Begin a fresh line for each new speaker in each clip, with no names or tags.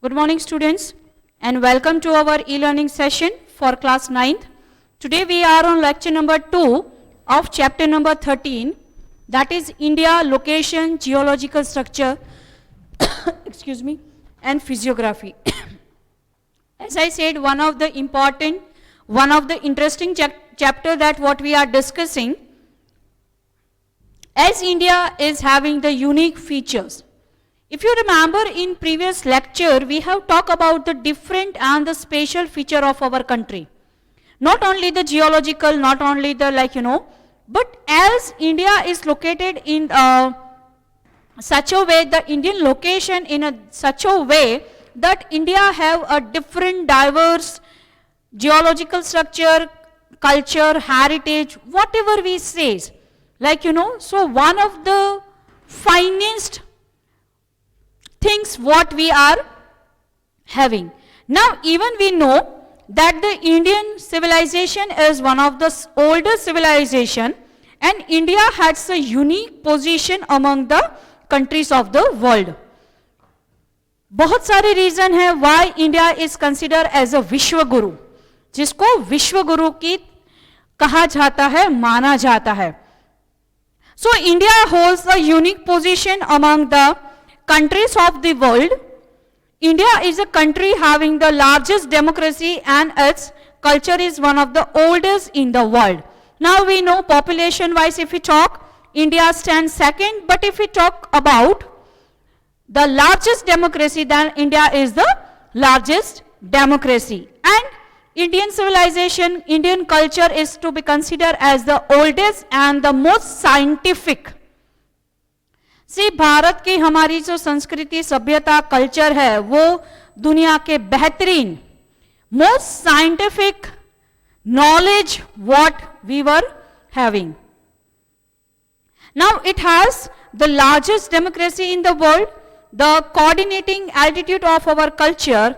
Good morning, students, and welcome to our e-learning session for class 9th. Today we are on lecture number 2 of chapter number 13, that is India, Location, Geological Structure, excuse me, and Physiography. As I said, one of the interesting chapter that what we are discussing, as India is having the unique features. If you remember in previous lecture, we have talked about the different and the special feature of our country. Not only the geological, not only the but as India is located in such a way, the Indian location in such a way that India have a different diverse geological structure, culture, heritage, whatever we say. So one of the finest things what we are having. Now even we know that the Indian civilization is one of the oldest civilization, and India has a unique position among the countries of the world. बहुत सारे reason है why India is considered as a विश्व गुरु, जिसको विश्व गुरु की कहा जाता है, माना जाता है. So India holds a unique position among the countries of the world. India is a country having the largest democracy and its culture is one of the oldest in the world. Now we know population wise if we talk, India stands second, but if we talk about the largest democracy, then India is the largest democracy. And Indian civilization, Indian culture is to be considered as the oldest and the most scientific. See, Bharat की हमारी जो संस्कृति, सभ्यता, culture है, वो दुनिया के बेहतरीन, most scientific knowledge what we were having. Now it has the largest democracy in the world. The coordinating attitude of our culture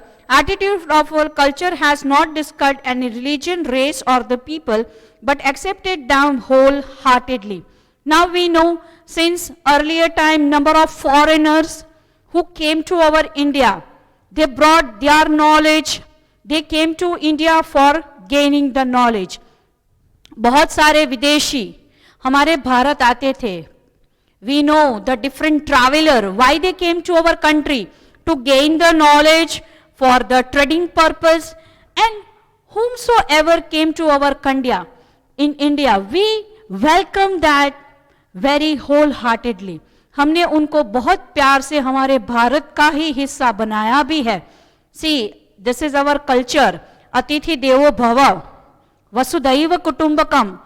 has not discarded any religion, race or the people, but accepted them wholeheartedly. Now we know since earlier time number of foreigners who came to our India, they brought their knowledge, they came to India for gaining the knowledge. बहुत सारे विदेशी हमारे भारत आते थे. We know the different traveler, why they came to our country, to gain the knowledge for the trading purpose, and whomsoever came to our India, in India, we welcome that very wholeheartedly. हमने उनको बहुत प्यार से हमारे भारत का ही हिस्सा बनाया भी है. See, this is our culture. अतिथि देवो भव, वसुधैव कुटुंबकम.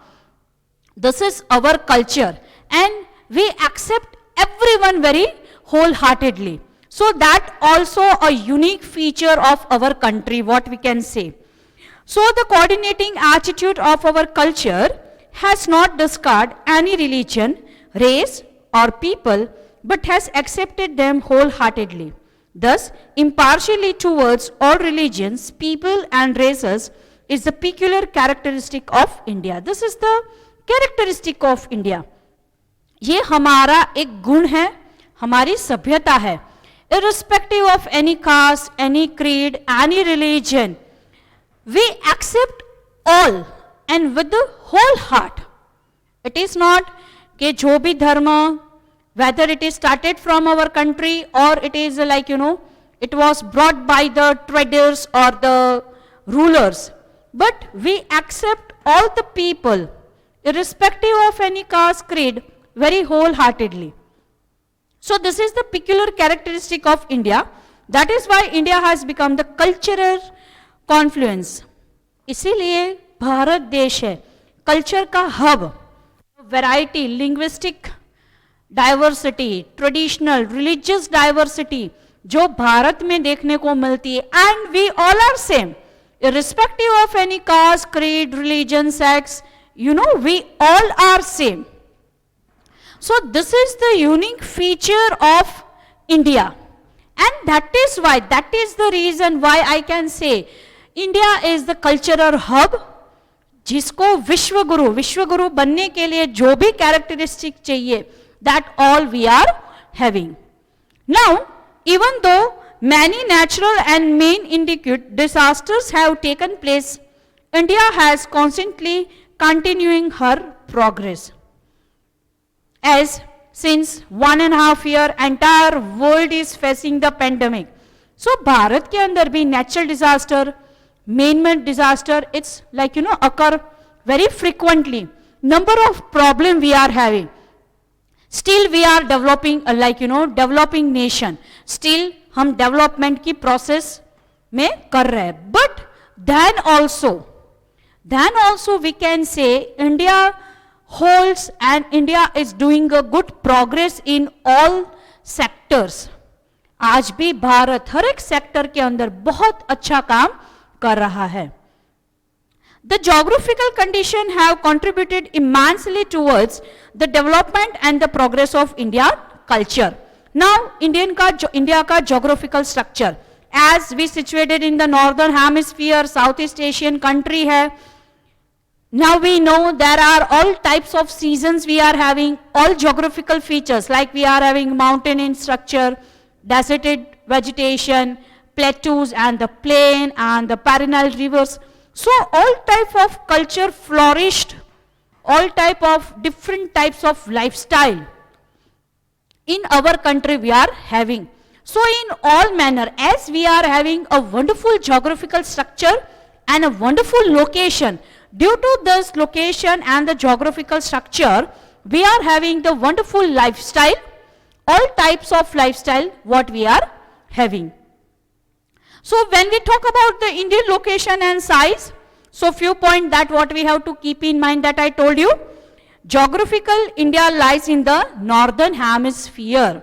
This is our culture, and we accept everyone very wholeheartedly. So that also a unique feature of our country, what we can say. So the coordinating attitude of our culture has not discarded any religion, race or people, but has accepted them wholeheartedly. Thus, impartially towards all religions, people and races is the peculiar characteristic of India. This is the characteristic of India. ये हमारा एक गुण है, हमारी सभ्यता है. Irrespective of any caste, any creed, any religion, we accept all and with the whole heart. It is not कि जो भी धर्म, whether it is started from our country or it is it was brought by the traders or the rulers, but we accept all the people, irrespective of any caste, creed, very wholeheartedly. So this is the peculiar characteristic of India. That is why India has become the cultural confluence. इसीलिए भारत देश है culture का hub. Variety, linguistic diversity, traditional, religious diversity जो भारत में देखने को मिलती है. And we all are same, irrespective of any caste, creed, religion, sex, we all are same. So this is the unique feature of India, and that is the reason why I can say India is the cultural hub, जिसको विश्व गुरु बनने के लिए जो भी characteristic चाहिए, that all we are having. Now, even though many natural and man-induced disasters have taken place, India has constantly continuing her progress. As since 1.5 year entire world is facing the pandemic. So Bharat के अंदर भी natural disaster, man-made disaster, it's like occur very frequently. Number of problem we are having. Still we are developing developing nation. Still हम development की process में कर रहे हैं. But then also we can say India holds and India is doing a good progress in all sectors. आज भी भारत हर एक sector के अंदर बहुत अच्छा काम कर रहा है. The geographical condition have contributed immensely towards the development and the progress of India culture. Now, India का geographical structure, as we situated in the northern hemisphere, Southeast Asian country है. Now we know there are all types of seasons we are having, all geographical features like we are having mountain in structure, deserted vegetation, plateaus and the plain and the perennial rivers. So all type of culture flourished, all type of different types of lifestyle in our country we are having. So in all manner, as we are having a wonderful geographical structure and a wonderful location, due to this location and the geographical structure, we are having the wonderful lifestyle, all types of lifestyle what we are having. So when we talk about the Indian location and size, so few points that what we have to keep in mind that I told you. Geographical India lies in the northern hemisphere.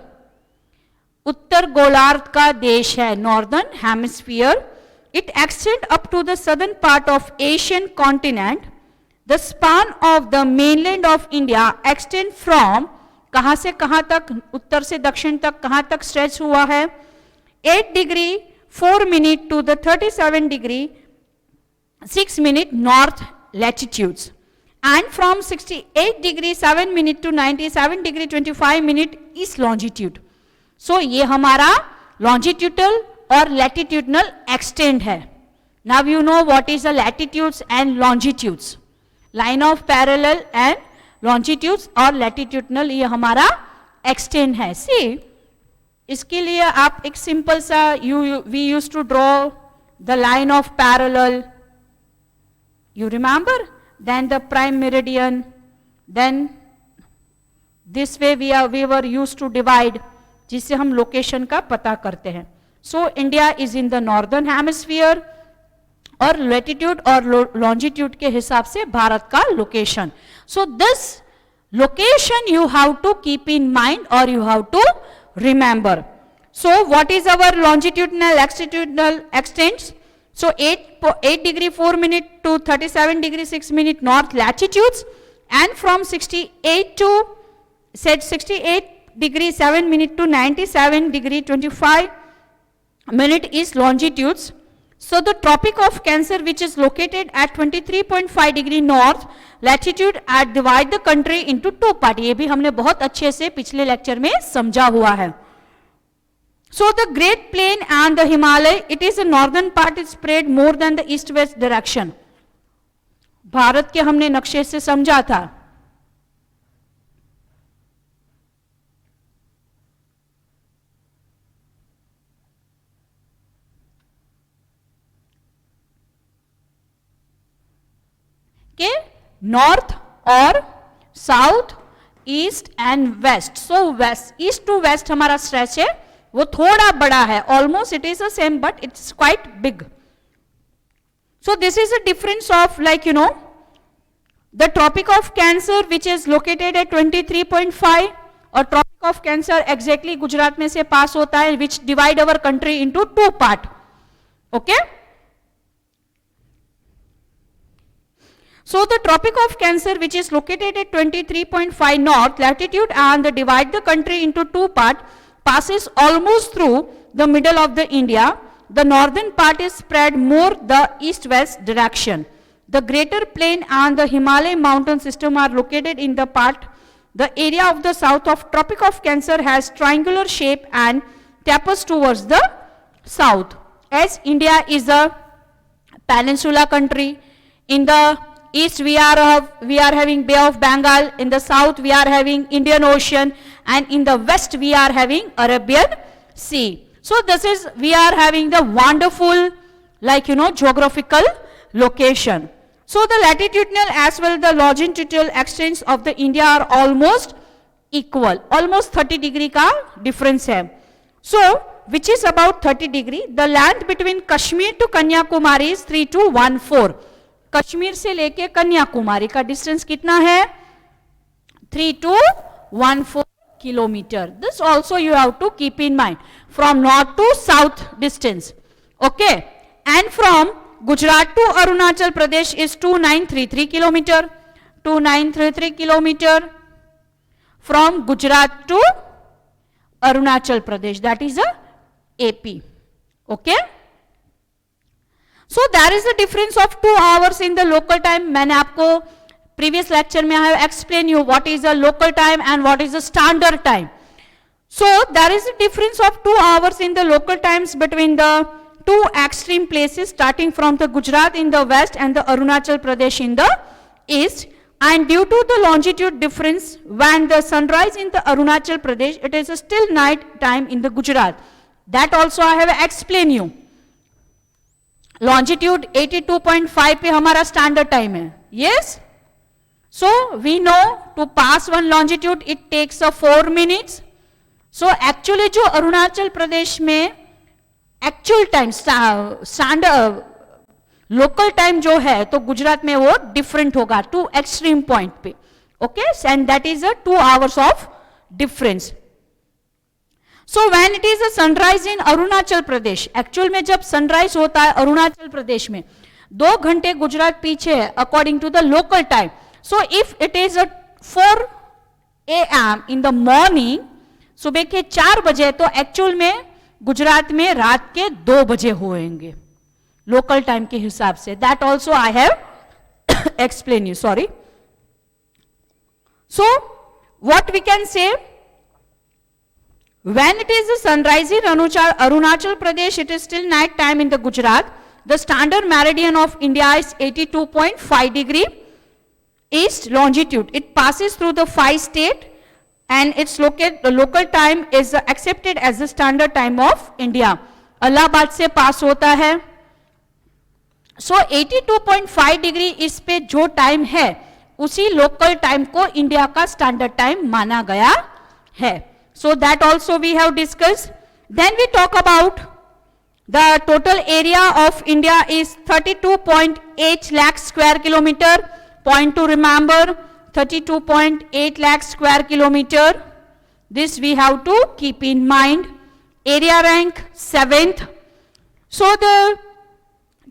उत्तर गोलार्ध का देश है, northern hemisphere. It extends up to the southern part of Asian continent. The span of the mainland of India extend from कहाँ से कहाँ तक, उत्तर से दक्षिण तक कहाँ तक stretch हुआ है, 8 degree 4 minute to the 37 degree 6 minute north latitudes, and from 68 degree 7 minute to 97 degree 25 minute east longitude. So ये हमारा longitudinal और latitudinal extent है. Now you know what is the latitudes and longitudes. Line of parallel and longitudes और latitudinal ये हमारा extent है. See, इसके लिए आप एक simple सा we used to draw the line of parallel. You remember? Then the prime meridian. Then this way we were used to divide, जिससे हम location का पता करते हैं. So India is in the northern hemisphere और latitude और longitude के हिसाब से भारत का location. So this location you have to keep in mind or you have to remember. So what is our longitudinal latitudinal extents? So 8 degree 4 minute to 37 degree 6 minute north latitudes, and from 68 degree 7 minute to 97 degree 25 minute is longitudes. So the Tropic of Cancer, which is located at 23.5 degree north latitude, at divide the country into two parts. ये भी हमने बहुत अच्छे से पिछले lecture में समझा हुआ है. So the Great Plain and the Himalaya, it is the northern part is spread more than the east-west direction. Bharat के हमने नक्शे से समझा था. के नॉर्थ और south, east and west. So west, east to west हमारा स्ट्रेच है, वो थोड़ा बड़ा है, almost it is the same but it's quite big. So this is a difference of the tropic of cancer which is located at 23.5 और tropic of cancer exactly Gujarat में से pass होता है, which divide our country into two part. Okay, so the Tropic of Cancer, which is located at 23.5 north latitude and divide the country into two parts, passes almost through the middle of the India. The northern part is spread more the east-west direction. The Greater Plain and the Himalaya mountain system are located in the part. The area of the south of Tropic of Cancer has triangular shape and tapers towards the south. As India is a peninsula country, in the east we are having Bay of Bengal, in the south we are having Indian Ocean, and in the west we are having Arabian Sea. So this is, we are having the wonderful, like, geographical location. So the latitudinal as well the longitudinal extents of the India are almost equal, almost 30 degree का difference है. So which is about 30 degree. The land between Kashmir to Kanyakumari is 3214. Kashmir से लेके कन्याकुमारी का distance कितना है? 3214 kilometer. This also you have to keep in mind. From north to south distance. Okay. And from Gujarat to Arunachal Pradesh is 2933 kilometer. 2933 kilometer. From Gujarat to Arunachal Pradesh. That is a AP. Okay. So there is a difference of 2 hours in the local time. मैंने आपको previous lecture में I have explained you what is the local time and what is the standard time. So there is a difference of 2 hours in the local times between the two extreme places, starting from the Gujarat in the west and the Arunachal Pradesh in the east. And due to the longitude difference, when the sunrise in the Arunachal Pradesh, it is still night time in the Gujarat. That also I have explained you. Longitude 82.5 पे हमारा standard time है. Yes? So we know to pass one longitude it takes 4 minutes. So actually जो अरुणाचल प्रदेश में actual time standard local time जो है तो गुजरात में वो different होगा to extreme point पे. Okay? And that is a 2 hours of difference. So when it is a sunrise in Arunachal Pradesh, actual में जब sunrise होता है अरुणाचल प्रदेश में 2 घंटे गुजरात पीछे है according to the local time. So if it is a 4 AM in the morning, सुबह के 4 बजे तो एक्चुअल में गुजरात में रात के 2 बजे होंगे लोकल टाइम के हिसाब से. That also I have explain you. Sorry. So what we can say, when it is a sunrise in Arunachal Pradesh, it is still night time in the Gujarat. The standard meridian of India is 82.5 degree east longitude. It passes through the 5 states and its the local time is accepted as the standard time of India. Allahabad से pass होता है. So 82.5 degree इस पे जो time है उसी local time को India का स्टैंडर्ड टाइम माना गया है. So that also we have discussed. Then we talk about the total area of India is 32.8 lakh square kilometer. Point to remember, 32.8 lakh square kilometer. This we have to keep in mind. Area rank 7th. So the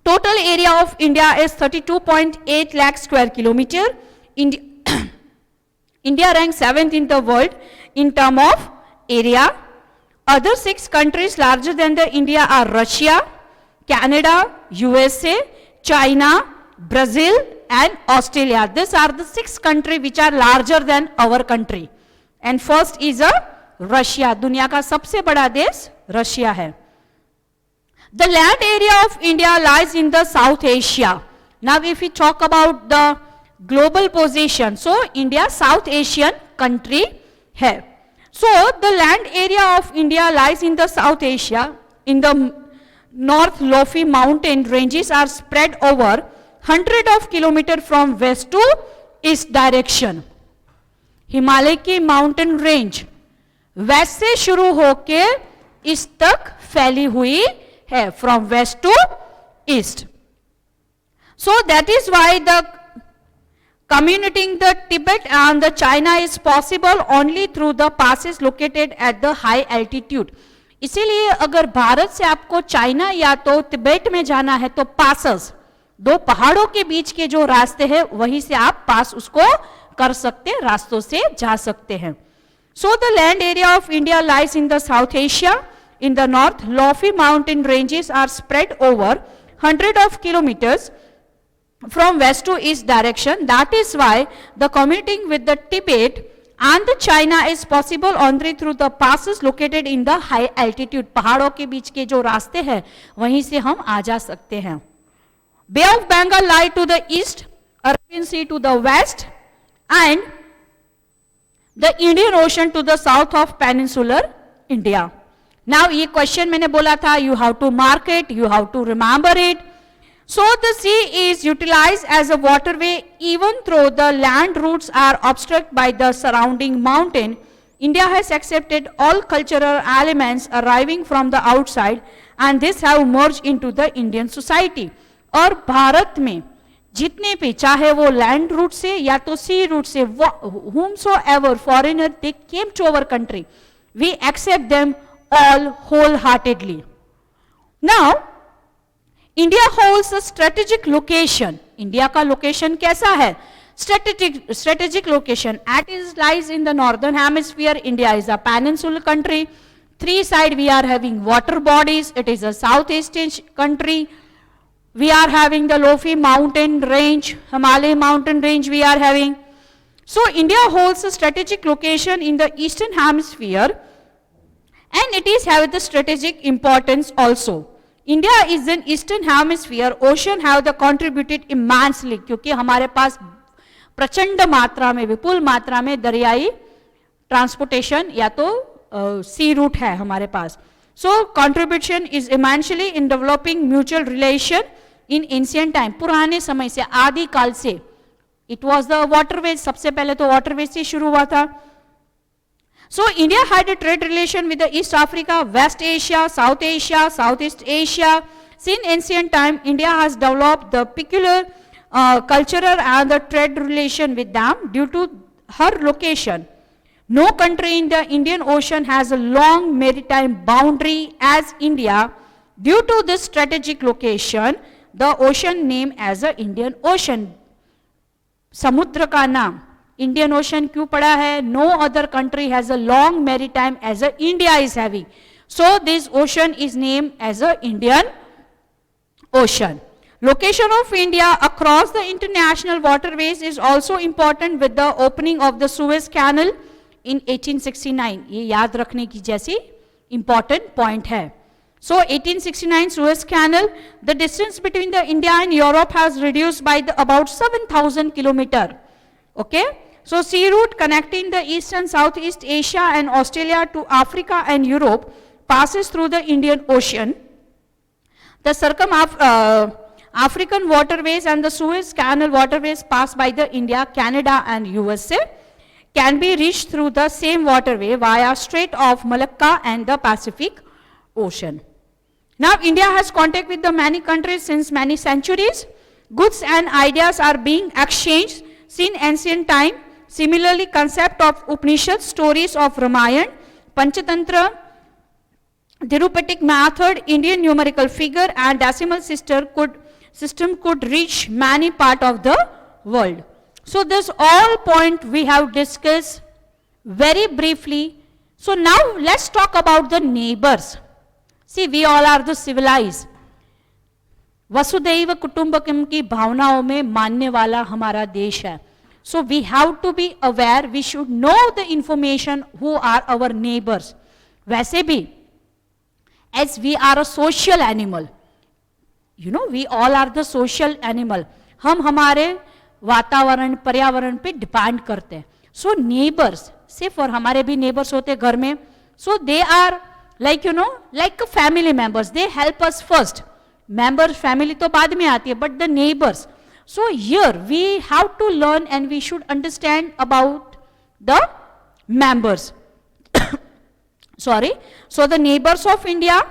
total area of India is 32.8 lakh square kilometer. India ranks 7th in the world in term of area. Other 6 countries larger than the India are Russia, Canada, USA, China, Brazil and Australia. These are the 6 countries which are larger than our country. And first is Russia. दुनिया का सबसे बड़ा देश Russia है. The land area of India lies in the South Asia. Now if we talk about the global position, so India South Asian country है. So the land area of India lies in the South Asia. In the north, lofty mountain ranges are spread over 100 of kilometers from west to east direction. Himalaya की mountain range waste से शुरू होके east तक फैली हुई है, from west to east. So that is why the communicating the Tibet and the China is possible only through the passes located at the high altitude. इसीलिए अगर भारत से आपको चाइना या तो तिब्बत में जाना है तो पासेस, 2 पहाड़ों के बीच के जो रास्ते हैं वहीं से आप पास उसको कर सकते, रास्तों से जा सकते हैं. So the land area of India lies in the South Asia. In the north, lofty mountain ranges are spread over 100 of kilometers from west to east direction. That is why the communicating with the Tibet and the China is possible only through the passes located in the high altitude. पहाड़ों के बीच के जो रास्ते हैं वहीं से हम आ जा सकते हैं. Bay of Bengal lie to the east, Arabian Sea to the west, and the Indian Ocean to the south of peninsular India. Now ये question मैंने बोला था, you have to mark it, you have to remember it. So the sea is utilized as a waterway even though the land routes are obstructed by the surrounding mountain. India has accepted all cultural elements arriving from the outside and this have merged into the Indian society. और भारत में जितने भी चाहे वो land route से या तो सी root से whomsoever foreigner they came to our country, we accept them all wholeheartedly. Now India holds a strategic location. India का location कैसा है? Strategic location. It lies in the northern hemisphere. India is a peninsular country. Three sides we are having water bodies. It is a Southeast Asian country. We are having the Lofi mountain range, Himalaya mountain range we are having. So India holds a strategic location in the eastern hemisphere and it is having the strategic importance also. India is in eastern hemisphere. Ocean have the contributed immensely क्योंकि हमारे पास प्रचंड मात्रा में विपुल मात्रा में दरियाई transportation या तो सी रूट है हमारे पास. So contribution is immensely in developing mutual relation in ancient time. पुराने समय से आदि काल से it was the waterways. सबसे पहले तो waterways से शुरू हुआ था. So India had a trade relation with the East Africa, West Asia, South Asia, Southeast Asia. Since ancient time, India has developed the peculiar cultural and the trade relation with them due to her location. No country in the Indian Ocean has a long maritime boundary as India. Due to this strategic location, the ocean named as the Indian Ocean. समुद्र का नाम Indian Ocean क्यों पड़ा है? No other country has a long maritime as a India is having. So this ocean is named as a Indian Ocean. Location of India across the international waterways is also important with the opening of the Suez Canal in 1869. ये याद रखने की जैसी important point है. So 1869 Suez Canal, the distance between the India and Europe has reduced by about 7,000 kilometer. Okay. So sea route connecting the East and Southeast Asia and Australia to Africa and Europe passes through the Indian Ocean. The African waterways and the Suez Canal waterways passed by the India, Canada and USA can be reached through the same waterway via Strait of Malacca and the Pacific Ocean. Now India has contact with the many countries since many centuries. Goods and ideas are being exchanged since ancient time. Similarly, concept of Upanishad, stories of Ramayana, Panchatantra, Tirupatic method, Indian numerical figure and decimal system could reach many part of the world. So this all point we have discussed very briefly. So now let's talk about the neighbors. See, we all are the civilized. वसुदैव कुटुंबकम की भावनाओं में मानने वाला हमारा देश है. So we have to be aware, we should know the information who are our neighbors. वैसे भी, as we are a social animal, you know, we all are the social animal. हम हमारे वातावरण पर्यावरण पे डिपेंड करते हैं. So neighbors, say for हमारे भी neighbors होते घर में, so they are like you know like family members. They help us first. Members family तो बाद में आती है, but the neighbors. So here we have to learn and we should understand about the members. Sorry. So the neighbors of India.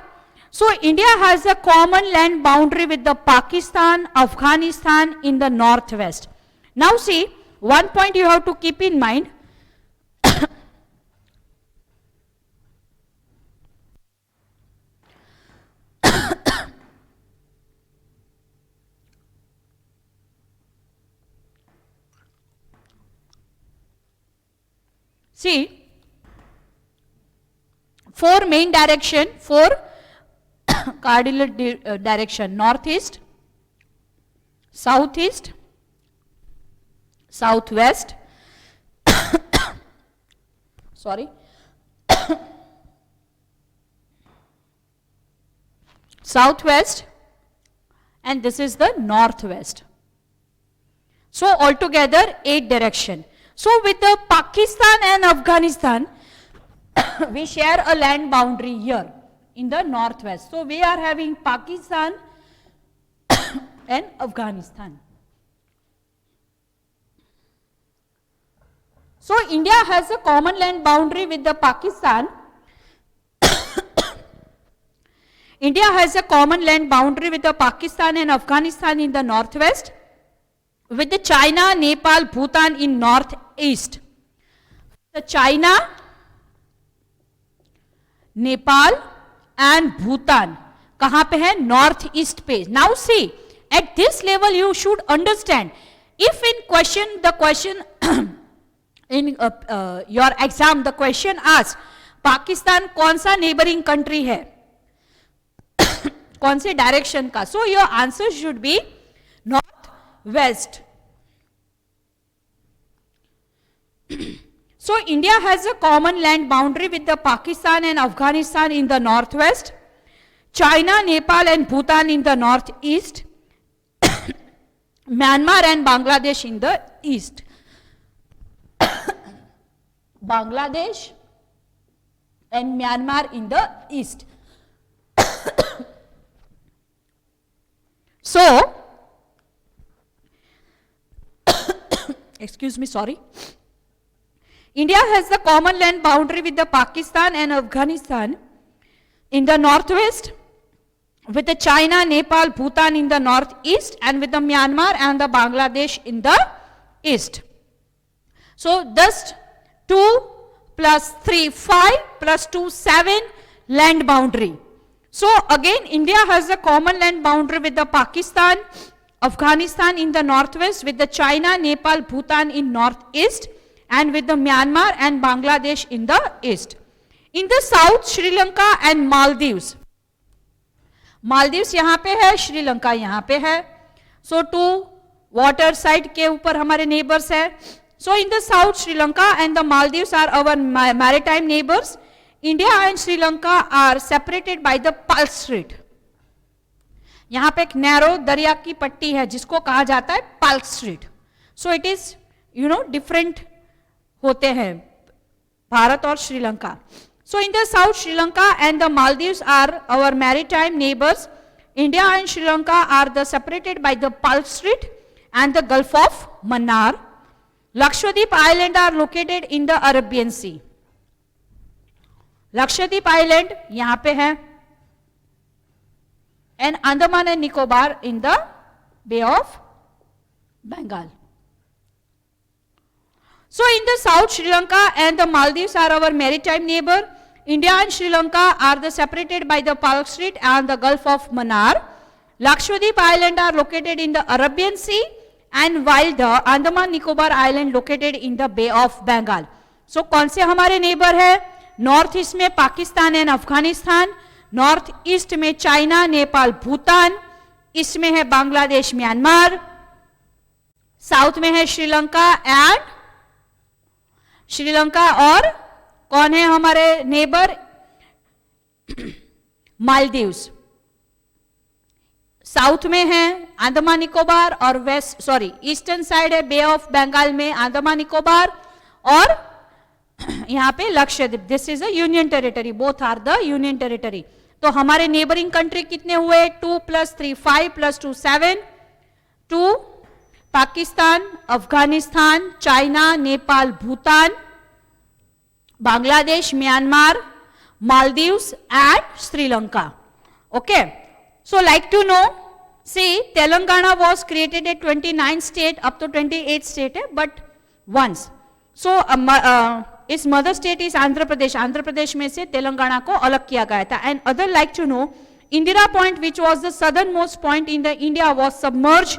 So India has a common land boundary with the Pakistan, Afghanistan in the northwest. Now see, one point you have to keep in mind. See, four main direction, four cardinal direction: northeast, southeast, southwest, sorry, southwest, and this is the northwest. So altogether 8 direction. So with the Pakistan and Afghanistan, we share a land boundary here in the northwest. So we are having Pakistan and Afghanistan. So India has a common land boundary with the Pakistan. India has a common land boundary with the Pakistan and Afghanistan in the northwest, with the China, Nepal, Bhutan in northeast. The China, Nepal and Bhutan कहाँ पे है? North east पे. Now see at this level you should understand, if in question the question in your exam the question ask Pakistan कौन सा neighbouring country है, कौन से direction का, so your answer should be north west. So India has a common land boundary with the Pakistan and Afghanistan in the northwest, China, Nepal and Bhutan in the northeast, Myanmar and Bangladesh in the east. Bangladesh and Myanmar in the east. So, excuse me, sorry. India has the common land boundary with the Pakistan and Afghanistan in the northwest, with the China, Nepal, Bhutan in the northeast, and with the Myanmar and the Bangladesh in the east. So thus 2 plus 3, 5 plus 2, 7 land boundary. So again India has a common land boundary with the Pakistan, Afghanistan in the northwest, with the China, Nepal, Bhutan in northeast, and with the Myanmar and Bangladesh in the east. In the south, Sri Lanka and Maldives. Maldives यहाँ पे है, श्रीलंका यहाँ पे है. So two water side के ऊपर हमारे neighbors है. So in the south, Sri Lanka and the Maldives are our maritime neighbors. India and Sri Lanka are separated by the Pulse Strait. यहाँ पे एक नैरो दरिया की पट्टी है जिसको कहा जाता है पल्स strait. So it is different होते हैं भारत और Sri Lanka. So in the south Sri Lanka and the Maldives are our maritime neighbours. India and Sri Lanka are the separated by the पल्स strait and the gulf of Mannar. Lakshadweep island are located in the Arabian sea. Lakshadweep island यहां पे है, and Andaman and Nicobar in the Bay of Bengal. So in the south, Sri Lanka and the Maldives are our maritime neighbor. India and Sri Lanka are the separated by the Pulse Strait and the Gulf of Mannar. Lakshadweep Island are located in the Arabian Sea, and while the Andaman Nicobar Island located in the Bay of Bengal. So कौन से हमारे neighbor है? North east में Pakistan and Afghanistan, north east में China, Nepal, Bhutan, east में है Bangladesh, Myanmar, south में है श्रीलंका और कौन है हमारे नेबर? मालदीव्स. साउथ में है अंडमान निकोबार और ईस्टर्न साइड है बे ऑफ बंगाल में अंडमान निकोबार और यहां पे Lakshadweep. This is a union territory, both are the union territory. तो हमारे नेबरिंग कंट्री कितने हुए? 2 + 3 5 + 2 7. 2 Pakistan, Afghanistan, China, Nepal, Bhutan, Bangladesh, Myanmar, Maldives and Sri Lanka. Okay, so like to know, see Telangana was created at 29 state up to 28 state but once. So इस mother state is Andhra Pradesh. Andhra Pradesh में से तेलंगाना को अलग किया गया था. And other like to know, Indira point which was the southernmost point in the India was submerge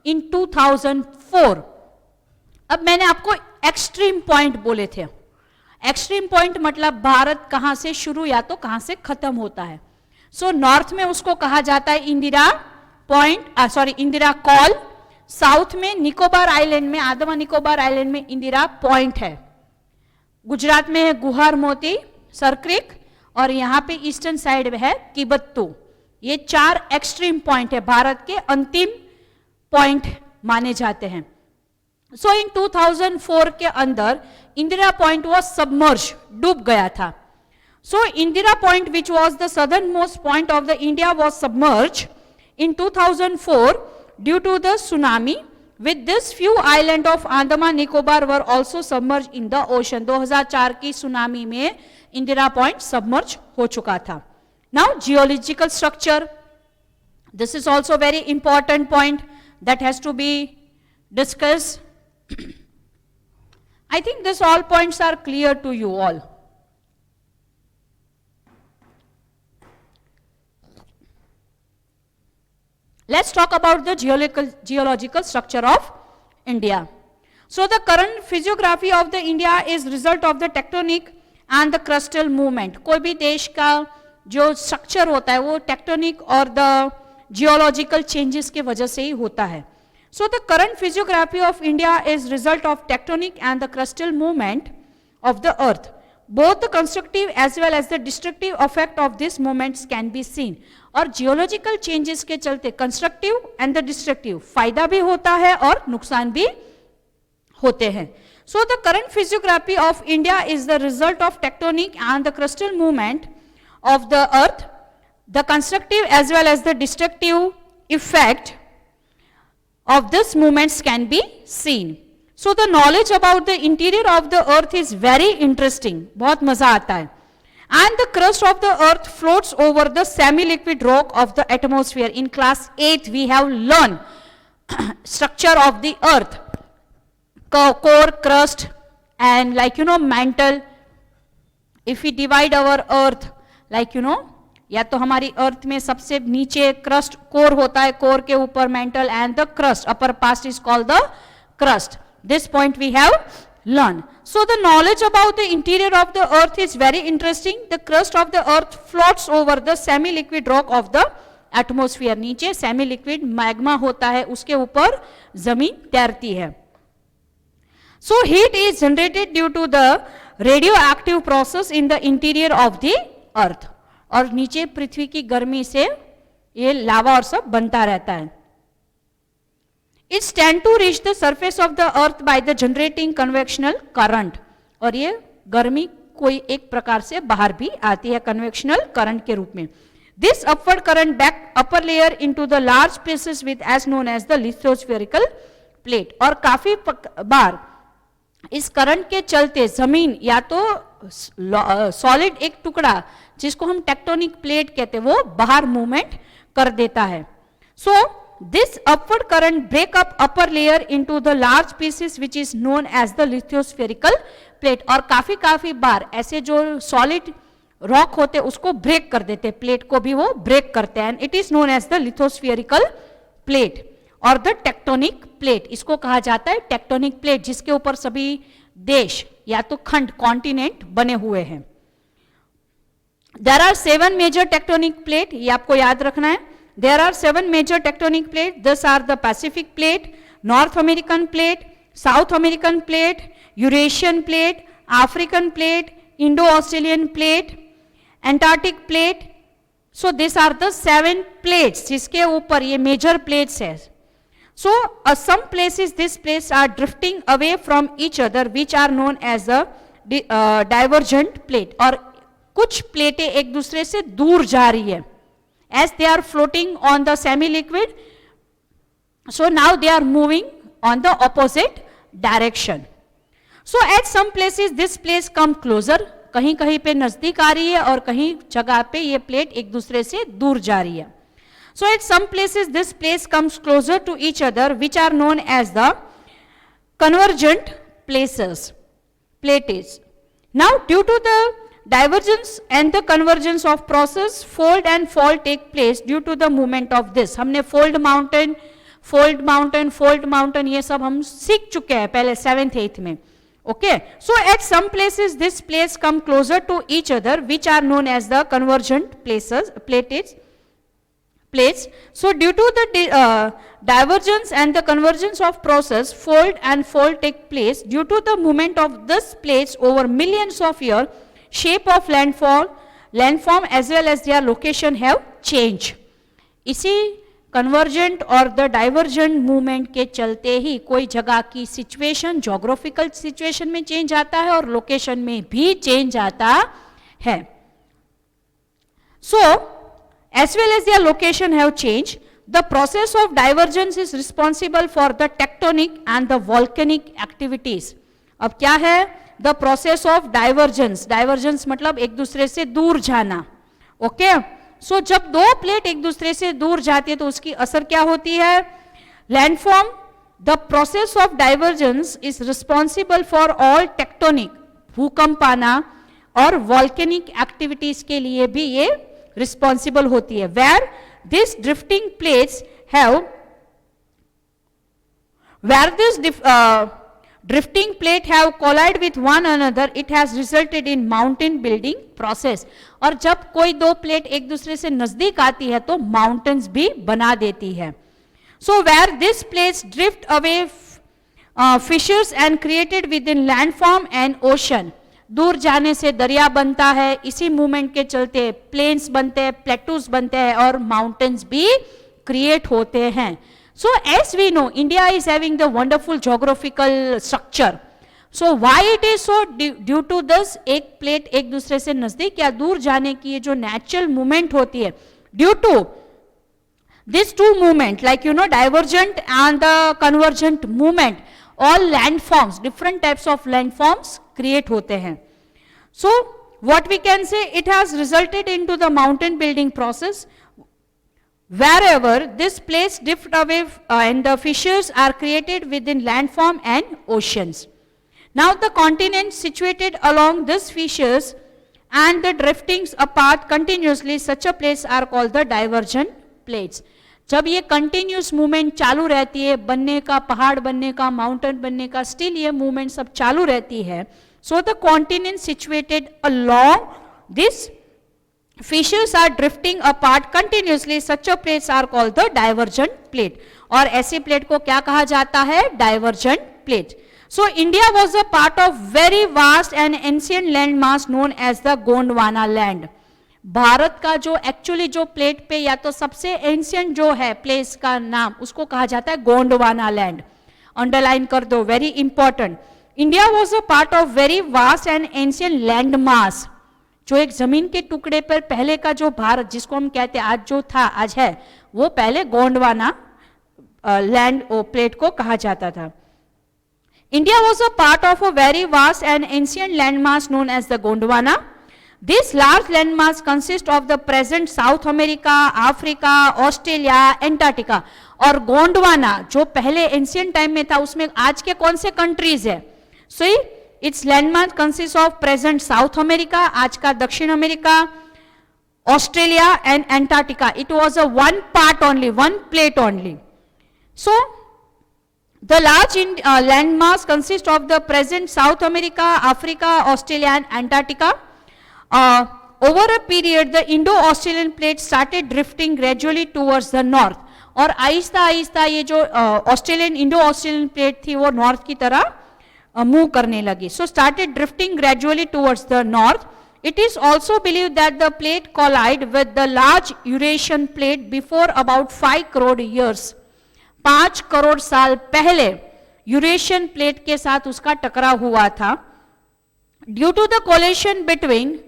in 2004. अब मैंने आपको एक्सट्रीम पॉइंट बोले थे. एक्सट्रीम पॉइंट मतलब भारत कहां से शुरू या तो कहां से खत्म होता है. सो नॉर्थ में उसको कहा जाता है Indira point, Indira call. South में निकोबार आइलैंड में, अंडमान निकोबार आइलैंड में इंदिरा पॉइंट है. गुजरात में है गुहार मोती सरक्रिक, और यहाँ पे ईस्टर्न साइड में है किबत्तू। ये 4 एक्सट्रीम पॉइंट है, भारत के अंतिम पॉइंट माने जाते हैं। सो इन 2004 के अंदर इंदिरा पॉइंट वॉज सबमर्ज, डूब गया था। So Indira point which was the southernmost point of the India was submerge in 2004 due to the tsunami. With this, few island of Andaman Nicobar were also submerged in the ocean. 2004 की tsunami में Indira point submerge हो चुका था। Now geological structure. This is also very important point that has to be discussed. I think this all points are clear to you all. Let's talk about the geological structure of India. So the current physiography of the India is result of the tectonic and the crustal movement. कोई भी देश का जो structure होता है वो tectonic और the geological changes के वजह से ही होता है. So the current physiography of India is result of tectonic and the crustal movement of the earth. Both the constructive as well as the destructive effect of these movements can be seen. और geological changes के चलते constructive and the destructive फायदा भी होता है और नुकसान भी होते हैं. So the current physiography of India is the result of tectonic and the crystal movement of the earth. The constructive as well as the destructive effect of this movements can be seen. So the knowledge about the interior of the earth is very interesting, बहुत मजा आता है. And the crust of the earth floats over the semi-liquid rock of the atmosphere. In class 8 we have learned structure of the earth, core, crust and mantle. If we divide our earth या तो हमारी अर्थ में सबसे नीचे crust core होता है, core के ऊपर mental and the crust, upper part is called the crust. This point we have learned. So the knowledge about the interior of the earth is very interesting. The crust of the earth floats over the semi-liquid rock of the atmosphere. नीचे semi-liquid magma होता है, उसके ऊपर जमीन तैरती है. So heat is generated due to the radioactive process in the interior of the earth. और नीचे पृथ्वी की गर्मी से ये लावा और सब बनता रहता है. It tend to reach the surface of the earth by the generating convectional current. और ये गर्मी कोई एक प्रकार से बाहर भी आती है convectional current के रूप में. This upward current back upper layer into the large spaces with as known as the lithospherical plate. और काफी बार इस करंट के चलते जमीन या तो सॉलिड एक टुकड़ा जिसको हम टेक्टोनिक प्लेट कहते हैं वो बाहर मूवमेंट कर देता है. So this upward current break up upper layer into the large pieces which is known as the lithospherical plate. और काफी बार ऐसे जो सॉलिड रॉक होते हैं उसको ब्रेक कर देते हैं, प्लेट को भी वो ब्रेक करते हैं. It is known as the lithospherical plate और द टेक्टोनिक प्लेट. इसको कहा जाता है टेक्टोनिक प्लेट, जिसके ऊपर सभी देश या तो खंड कॉन्टिनेंट बने हुए हैं. There are 7 major tectonic plate, ये आपको याद रखना है. There are 7 major tectonic plates. These are the Pacific plate, North American plate, South American plate, Eurasian plate, African plate, Indo-Australian plate, Antarctic plate. So these are the 7 plates जिसके ऊपर ये major plates है. So some places these plates are drifting away from each other which are known as a divergent plate. और कुछ प्लेटें एक दूसरे से दूर जा रही है as they are floating on the semi-liquid. So now they are moving on the opposite direction. So at some places this place come closer. कहीं कहीं पे नजदीक आ रही है और कहीं जगह पे ये प्लेट एक दूसरे से दूर जा रही है. So at some places this place comes closer to each other which are known as the convergent places. Plates. Now due to the divergence and the convergence of process, fold and fall take place due to the movement of this. हमने fold mountain ये सब हम सीख चुके हैं पहले 7th 8th में. Okay, so at some places this place come closer to each other which are known as the convergent places, plates. So due to the divergence and the convergence of process, fold and fold take place. Due to the movement of these plates over millions of years, shape of landform as well as their location have changed. इसी convergent और the divergent movement के चलते ही कोई जगह की situation geographical situation में change आता है और लोकेशन में भी चेंज आता है. So as well as their location have changed, the process of divergence is responsible for the tectonic and the volcanic activities. अब क्या है? The process of divergence. Divergence मतलब एक दूसरे से दूर जाना. ओके सो जब दो प्लेट एक दूसरे से दूर जाती है तो उसकी असर क्या होती है? Landform. The process of divergence is responsible for all tectonic, भूकंप आना और वॉल्केनिक एक्टिविटीज के लिए भी ये रिस्पॉन्सिबल होती है. Where this drifting plates have where this drifting plate have collided with one another, it has resulted in mountain building process. और जब कोई दो प्लेट एक दूसरे से नजदीक आती है तो माउंटेन्स भी बना देती है. So where this plates drift away fissures and created within landform and ocean. दूर जाने से दरिया बनता है, इसी मूवमेंट के चलते प्लेन्स बनते हैं, प्लेटूज बनते हैं और माउंटेन्स भी क्रिएट होते हैं. So as we know, India is having the wonderful geographical structure. So why it is so? Due to this, एक प्लेट एक दूसरे से नजदीक या दूर जाने की ये जो नेचुरल मूवमेंट होती है, due to these two movement, like divergent and the convergent movement, all landforms, different types of landforms create होते हैं. So what we can say, it has resulted into the mountain building process. Wherever this place drift away and the fissures are created within landform and oceans. Now the continents situated along these fissures and the driftings apart continuously, such a place are called the divergent plates. जब ये continuous movement चालू रहती है, बनने का, पहाड़ बनने का, माउंटेन बनने का, still ये movement सब चालू रहती है. So the continents situated along this fissures are drifting apart continuously, such a plates are called the divergent plate. और ऐसी प्लेट को क्या कहा जाता है? divergent plate. So India was a part of very vast and ancient landmass known as the Gondwana land. Bharat का जो actually जो प्लेट पे या तो सबसे एंशियंट जो है प्लेस का नाम, उसको कहा जाता है गोंडवाना लैंड. अंडरलाइन कर दो, very important. India was a part of very vast and ancient land मास. जो एक जमीन के टुकड़े पर पहले का जो भारत, जिसको हम कहते हैं आज जो था आज है, वो पहले गोंडवाना लैंड प्लेट को कहा जाता था. India was a part of a very vast and ancient land mass known as the Gondwana. This large land mass consist of the present South America, Africa, Australia, Antarctica. और गोंडवाना जो पहले एंशियंट टाइम में था, उसमें आज के कौन से कंट्रीज है? सो its landmass consists of present South America, आज का दक्षिण America, Australia and Antarctica. It was a one part only, one plate only. So the large landmass consists of the present South America, Africa, Australia and Antarctica. Over a period, the Indo-Australian plate started drifting gradually towards the north. और आहिस्ता आहिस्ता ये जो Australian Indo Australian plate थी वो north की तरह move करने लगी. So started drifting gradually towards the north. It is also believe that the plate collide with the large Eurasian plate before about 5 crore years. 5 crore साल पहले यूरेशियन प्लेट के साथ उसका टकराव हुआ था. Due to the collision between,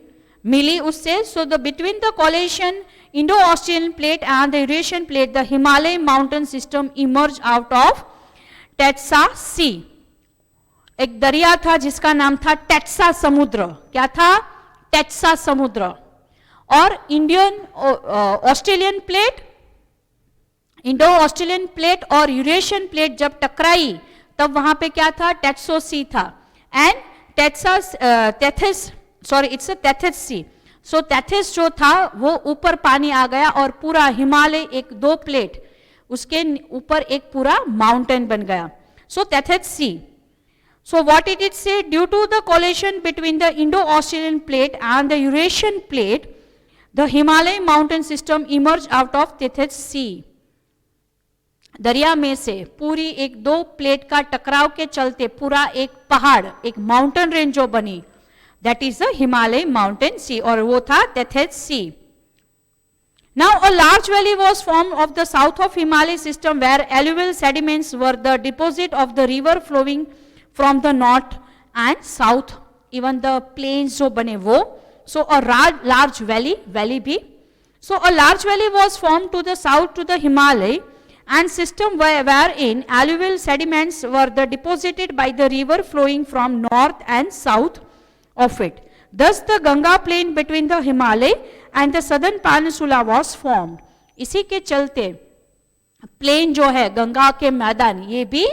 मिली उससे, so the between the collision Indo Australian plate and the Eurasian plate, the Himalaya mountain system emerge out of Tethys sea. एक दरिया था जिसका नाम था टेट्सा समुद्र. क्या था? टेट्सा समुद्र. और Indian Australian plate, Indo Australian plate और यूरेशियन प्लेट जब टकराई तब वहां पे क्या था? टेट्सो सी था. And Tethys, sorry it's a Tethys sea. So Tethys जो था वो ऊपर पानी आ गया और पूरा हिमालय, एक दो प्लेट उसके ऊपर एक पूरा माउंटेन बन गया. So Tethys sea. So what did it say? Due to the collision between the Indo-Australian plate and the Eurasian plate, The Himalayan mountain system emerged out of Tethys Sea. दरिया में से पूरी एक दो प्लेट का टकराव के चलते पूरा एक पहाड़, एक माउंटेन रेंज जो बनी, that is the Himalaya mountain sea, और वो था टेथेस सी. Now a large valley was formed of the south of Himalaya system where alluvial sediments were the deposit of the river flowing from the north and south, even the plains जो बने वो. So a large valley भी. So a large valley was formed to the south to the Himalaya and system wherein alluvial sediments were deposited by the river flowing from north and south of it. Thus the Ganga plain between the Himalaya and the southern peninsula was formed. इसी के चलते plane जो है गंगा के मैदान, ये भी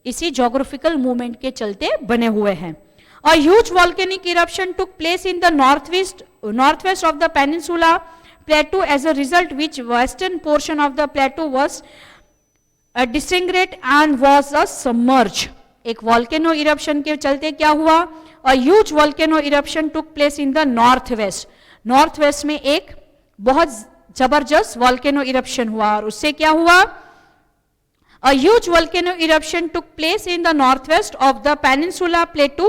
इसी geographical movement के चलते बने हुए हैं. A huge volcanic eruption took place in the northwest of the peninsula plateau, as a result which western portion of the plateau was disintegrated and was submerged. एक volcano eruption के चलते क्या हुआ? A huge volcano eruption took place in the northwest. Northwest में एक बहुत जबरदस्त volcano eruption हुआ, और उससे क्या हुआ? A huge volcano eruption took place in the northwest of the peninsula plateau,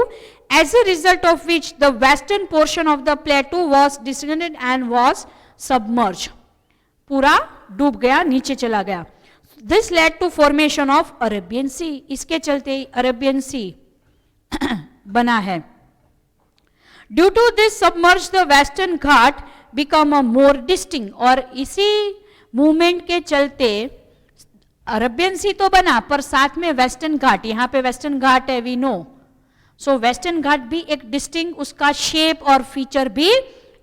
as a result of which the western portion of the plateau was disintegrated and was submerged. पूरा डूब गया, नीचे चला गया. This led to formation of Arabian Sea. इसके चलते Arabian Sea बना है. Due to this submerged the western Ghat become a more distinct, और इसी मूवमेंट के चलते अरबियन सी तो बना, पर साथ में वेस्टर्न घाट, यहाँ पे वेस्टर्न घाट है, वी नो. सो वेस्टर्न घाट भी एक डिस्टिंक्ट, उसका शेप और फीचर भी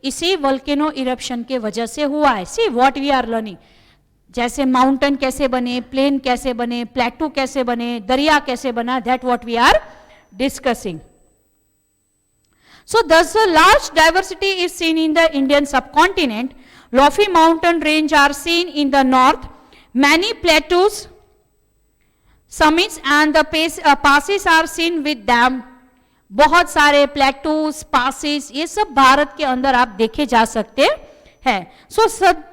इसी वोल्केनो इरप्शन के वजह से हुआ है. See what we are learning, जैसे माउंटेन कैसे बने, प्लेन कैसे बने, प्लेटू कैसे बने, दरिया कैसे बना, that what we are discussing. So thus a large diversity is seen in the Indian subcontinent. Lofty mountain range are seen in the north. Many plateaus, summits and the passes are seen with them. बहुत सारे plateaus, passes, ये सब भारत के अंदर आप देखे जा सकते हैं. So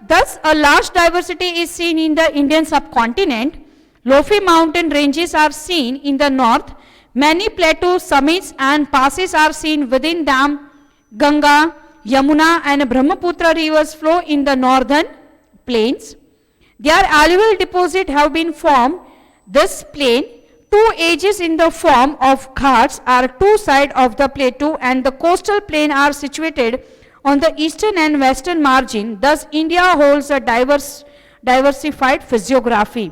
thus a large diversity is seen in the Indian subcontinent. Lofty mountain ranges are seen in the north. Many plateaus, summits and passes are seen within them. Ganga, Yamuna and Brahmaputra rivers flow in the northern plains. Their alluvial deposits have been formed. This plain, two edges in the form of ghats are two sides of the plateau, and the coastal plain are situated on the eastern and western margin. Thus India holds a diversified physiography.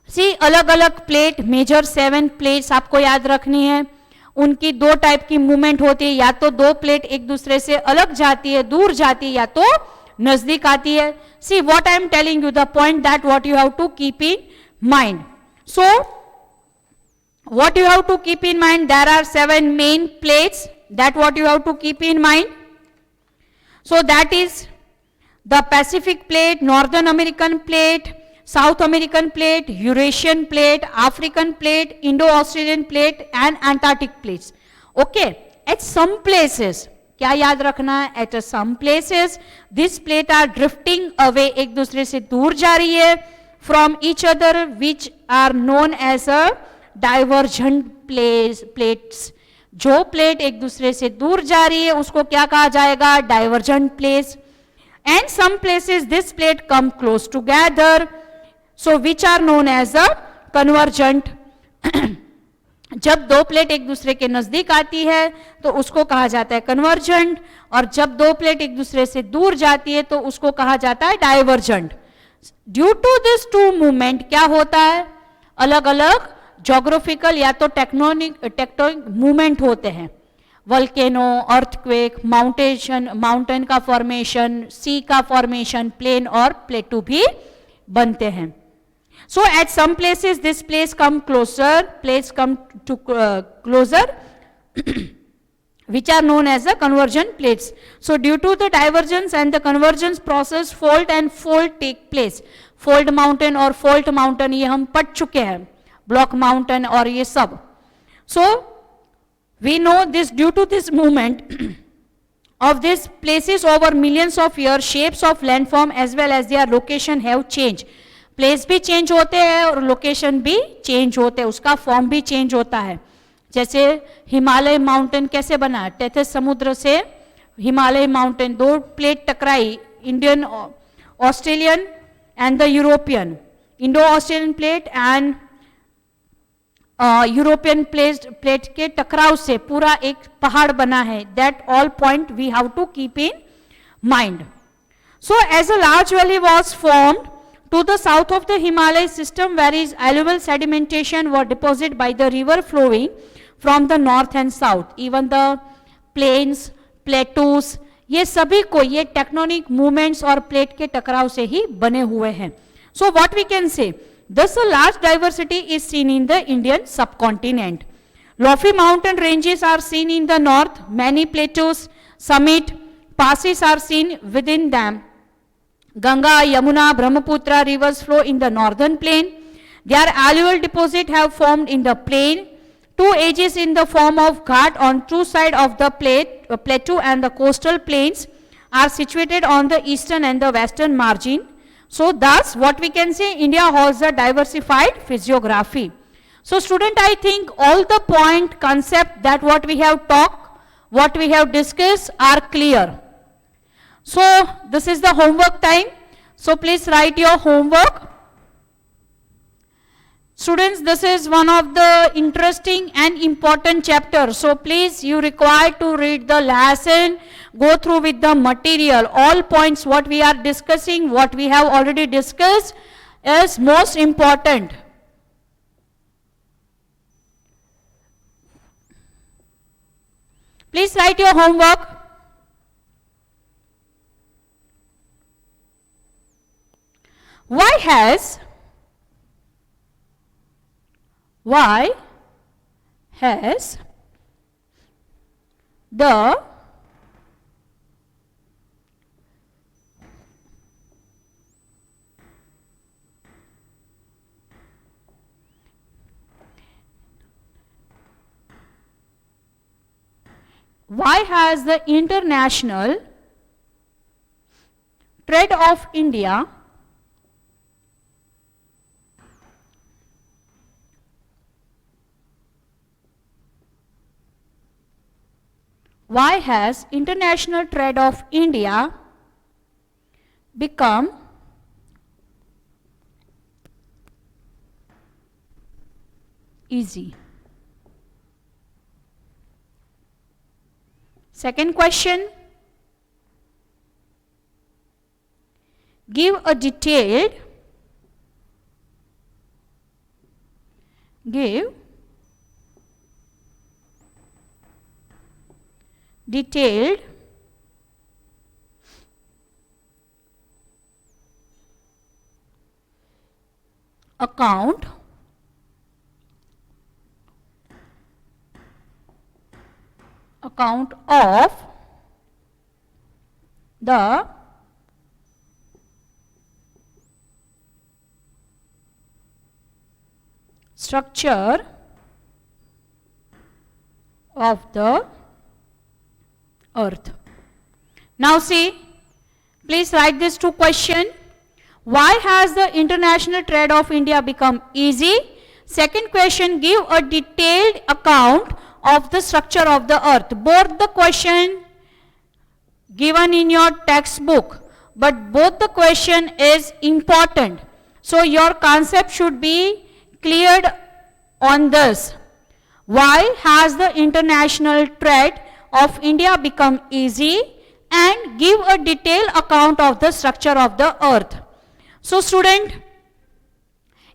सी अलग अलग plate, major 7 plates आपको याद रखनी है. उनकी दो type की movement होती है, या तो दो प्लेट एक दूसरे से अलग जाती है, दूर जाती है, या तो नजदीक आती है. See what I am telling you, the point that what you have to keep in mind. So what you have to keep in mind, there are 7 main plates, that what you have to keep in mind. So that is the Pacific plate, northern American plate, South American plate, Eurasian plate, African plate, Indo-Australian plate and Antarctic plates. Okay, at some places, क्या याद रखना है, at some places this plate are drifting away, एक दूसरे से दूर जा रही है, from each other, which are known as a divergent plates. जो प्लेट एक दूसरे से दूर जा रही है उसको क्या कहा जाएगा, divergent plates. And some places this plate come close together, so which are known as a convergent. जब दो प्लेट एक दूसरे के नजदीक आती है तो उसको कहा जाता है कन्वर्जेंट, और जब दो प्लेट एक दूसरे से दूर जाती है तो उसको कहा जाता है divergent. Due to this two movement क्या होता है, अलग अलग ज्योग्राफिकल या तो टेक्टोनिक मूवमेंट होते हैं. वोल्केनो, अर्थक्वेक, माउंटेन का फॉर्मेशन, सी का फॉर्मेशन, प्लेन और प्लेटू भी बनते हैं. So at some places this place come closer, which are known as the convergent plates. So due to the divergence and the convergence process, fault and fault take place. Fold mountain और fault mountain ये हम पढ़ चुके हैं, block mountain और ये सब. So we know this, due to this movement of these places over millions of years, shapes of landform as well as their location have changed. Place भी चेंज होते हैं और लोकेशन भी चेंज होते हैं, उसका फॉर्म भी चेंज होता है. जैसे हिमालय माउंटेन कैसे बना, टेथिस समुद्र से हिमालय माउंटेन, दो प्लेट टकराई, Indian Australian and the European, Indo Australian plate and European plate के टकराव से पूरा एक पहाड़ बना है. That all point we have to keep in mind. So as a large valley was formed to the south of the Himalaya system, where is alluvial sedimentation were deposited by the river flowing from the north and south. Even the plains, plateaus, ये सभी को ये tectonic movements और plate के टकराव से ही बने हुए हैं. So what we can say, thus a large diversity is seen in the Indian subcontinent. Lofty mountain ranges are seen in the north. Many plateaus, summit, passes are seen within them. Ganga, Yamuna, Brahmaputra rivers flow in the northern plain. Their alluvial deposits have formed in the plain. Two edges in the form of ghat on two sides of the plateau and the coastal plains are situated on the eastern and the western margin. So thus what we can say, India holds a diversified physiography. So student, I think all the point concept that what we have talked, what we have discussed are clear. So this is the homework time. So please write your homework. Students, this is one of the interesting and important chapters. So please, you require to read the lesson, go through with the material. All points what we are discussing, what we have already discussed is most important. Please write your homework. Why has the international trade of India why has international trade of India become easy? Second question, give a detailed account of the structure of the earth. Now see, please write these two questions. Why has the international trade of India become easy? Second question, give a detailed account of the structure of the earth. Both the question given in your textbook, but both the question is important. So your concept should be cleared on this. Why has the international trade of India become easy, and give a detailed account of the structure of the earth. So student,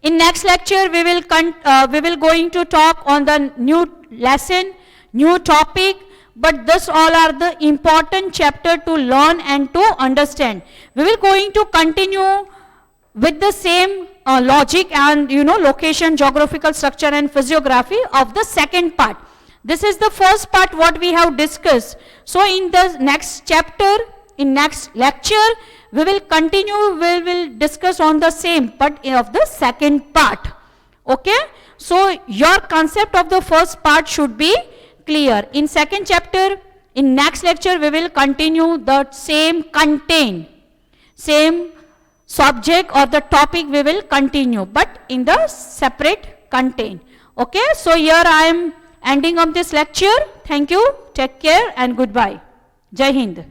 in next lecture we will going to talk on the new lesson, new topic, but this all are the important chapter to learn and to understand. We will going to continue with the same logic and location, geographical structure and physiography of the second part. This is the first part what we have discussed. So in the next chapter, in next lecture, we will continue, we will discuss on the same but of the second part. Okay? So your concept of the first part should be clear. In second chapter, In next lecture, we will continue the same content, same subject or the topic we will continue, but in the separate content. Okay, so here I am ending of this lecture. Thank you, take care and goodbye. Jai Hind.